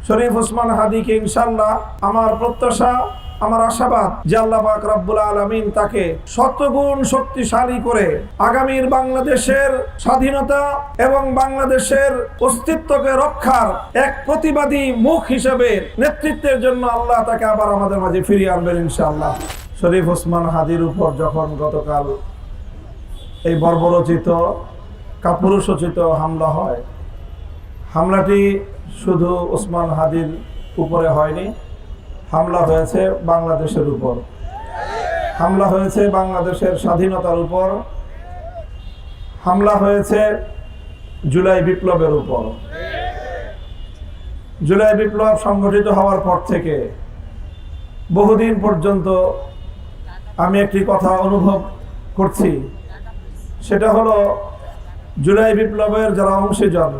শরীফ ওসমান হাদিকে ইনশাআল্লাহ আমার প্রত্যাশা, আমার আশাবাদ যে আল্লাহ পাক রব্বুল আলামিন তাকে শতগুণ শক্তিশালী করে আগামীর বাংলাদেশের স্বাধীনতা এবং বাংলাদেশের অস্তিত্বকে রক্ষার এক প্রতিবাদী মুখ হিসেবে নেতৃত্বের জন্য আল্লাহ তাকে আবার আমাদের মাঝে ফিরিয়ে আনবেন ইনশাআল্লাহ। শরীফ ওসমান হাদির উপর যখন গতকাল এই বর্বরচিত কাপুরুষোচিত হামলা হয়, হামলাটি শুধু ওসমান হাদির উপরে হয়নি, হামলা হয়েছে বাংলাদেশের উপর, হামলা হয়েছে বাংলাদেশের স্বাধীনতার উপর, হামলা হয়েছে জুলাই বিপ্লবের উপর। জুলাই বিপ্লব সংগঠিত হওয়ার পর থেকে বহুদিন পর্যন্ত আমি একটি কথা অনুভব করছি, সেটা হলো জুলাই বিপ্লবের যারা অংশীজন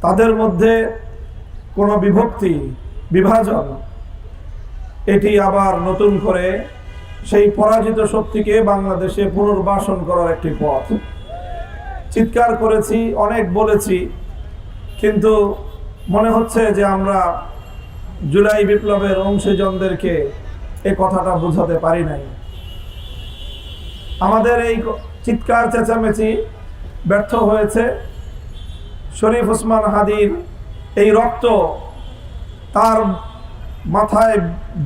তাদের মধ্যে কোনো বিভক্তি, বিভাজন, এটি আবার নতুন করে সেই পরাজিত শক্তিকে বাংলাদেশে পুনর্বাসন করার একটি পথ। চিৎকার করেছি, অনেক বলেছি, কিন্তু মনে হচ্ছে যে আমরা জুলাই বিপ্লবের অংশীজনদেরকে এই কথাটা বোঝাতে পারি নাই। আমাদের এই চিৎকার চেঁচামেচি ব্যর্থ হয়েছে। শরীফ ওসমান হাদির এই রক্ত, তার মাথায়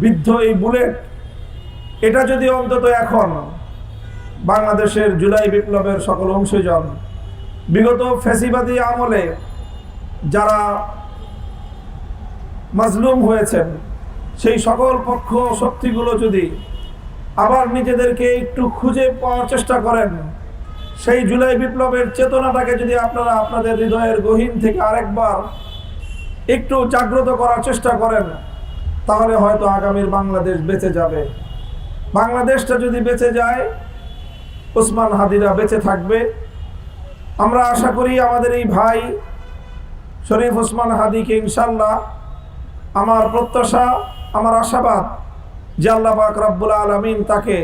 বিদ্ধ এই বুলেট, এটা যদি অন্তত এখন বাংলাদেশের জুলাই বিপ্লবের সকল অংশীজন, বিগত ফ্যাসিবাদী আমলে যারা মাজলুম হয়েছেন, সেই সকল পক্ষ শক্তিগুলো যদি আবার নিজেদেরকে একটু খুঁজে পাওয়ার চেষ্টা করেন, সেই জুলাই বিপ্লবের চেতনাটাকে যদি আপনারা আপনাদের হৃদয়ের গহীন থেকে আরেকবার একটু জাগ্রত করার চেষ্টা করেন, তাহলে হয়তো আগামীর বাংলাদেশ বেঁচে যাবে। বাংলাদেশটা যদি বেঁচে যায়, ওসমান হাদিরা বেঁচে থাকবে। আমরা আশা করি আমাদের এই ভাই শরীফ ওসমান হাদিকে ইনশাআল্লাহ আমার প্রত্যাশা, আমার আশাবাদ যে আল্লাহ পাক রব্বুল আলামিন তাকে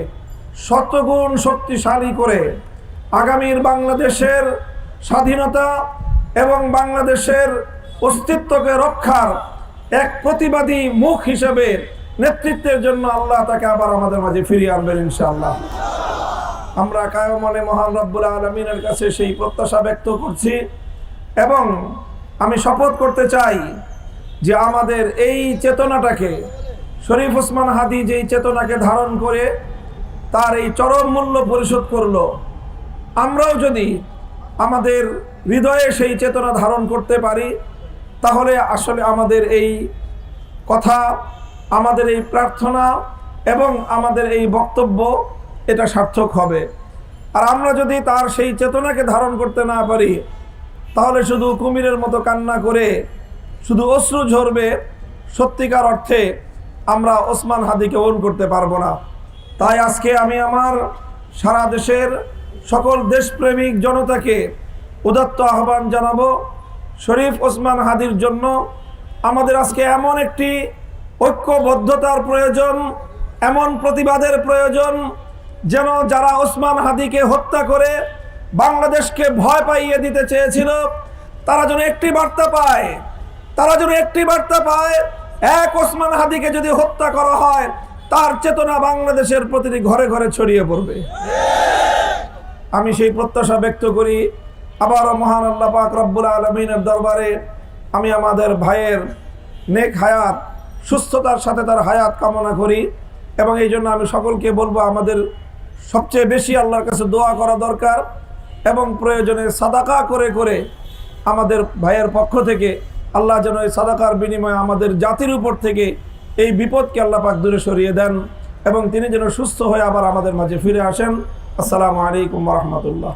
শতগুণ শক্তিশালী করে আগামীর বাংলাদেশের স্বাধীনতা এবং বাংলাদেশের অস্তিত্বকে রক্ষার এক প্রতিবাদী মুখ হিসেবে নেতৃত্বের জন্য আল্লাহ তাকে আবার আমাদের মাঝে ফিরিয়ে আনবেন ইনশাআল্লাহ। আমরা কায়মনে মহান রব্বুল আলামিনের কাছে সেই প্রত্যাশা ব্যক্ত করছি এবং আমি শপথ করতে চাই যে আমাদের এই চেতনাটাকে, শরীফ ওসমান হাদি যেই চেতনাকে ধারণ করে তার এই চরম মূল্য পরিশোধ করলো, আমরাও যদি আমাদের হৃদয়ে সেই চেতনা ধারণ করতে পারি, তাহলে আসলে আমাদের এই কথা, আমাদের এই প্রার্থনা এবং আমাদের এই বক্তব্য এটা সার্থক হবে। আর আমরা যদি তার সেই চেতনাকে ধারণ করতে না পারি, তাহলে শুধু কুমিরের মতো কান্না করে শুধু অশ্রু ঝরবে, সত্যিকার অর্থে আমরা ওসমান হাদিকে ওন করতে পারবো না। তাই আজকে আমি আমার সারা দেশের সকল দেশপ্রেমিক জনতাকে উদাত্ত আহ্বান জানাবো, শরীফ ওসমান হাদির জন্য আমাদের আজকে এমন একটি ঐক্যবদ্ধতার প্রয়োজন, এমন প্রতিবাদের প্রয়োজন, যেন যারা ওসমান হাদিকে হত্যা করে বাংলাদেশকে ভয় পাইয়ে দিতে চেয়েছিল, তারা যেন একটি বার্তা পায়, তারা যেন একটি বার্তা পায়, এক ওসমান হাদিকে যদি হত্যা করা হয়, তার চেতনা বাংলাদেশের প্রতিটি ঘরে ঘরে ছড়িয়ে পড়বে। আমি সেই প্রত্যাশা ব্যক্ত করি। আবারও মহান আল্লাহ পাক রব্বুল আলামিনের দরবারে আমি আমাদের ভাইয়ের নেক হায়াত, সুস্থতার সাথে তার হায়াত কামনা করি এবং এই জন্য আমি সকলকে বলবো আমাদের সবচেয়ে বেশি আল্লাহর কাছে দোয়া করা দরকার এবং প্রয়োজনে সাদাকা করে করে আমাদের ভাইয়ের পক্ষ থেকে আল্লাহ যেন এই সাদাকার বিনিময়ে আমাদের জাতির উপর থেকে এই বিপদকে আল্লাহ পাক দূরে সরিয়ে দেন এবং তিনি যেন সুস্থ হয়ে আবার আমাদের মাঝে ফিরে আসেন। আসসালামু আলাইকুম ওয়া রাহমাতুল্লাহ।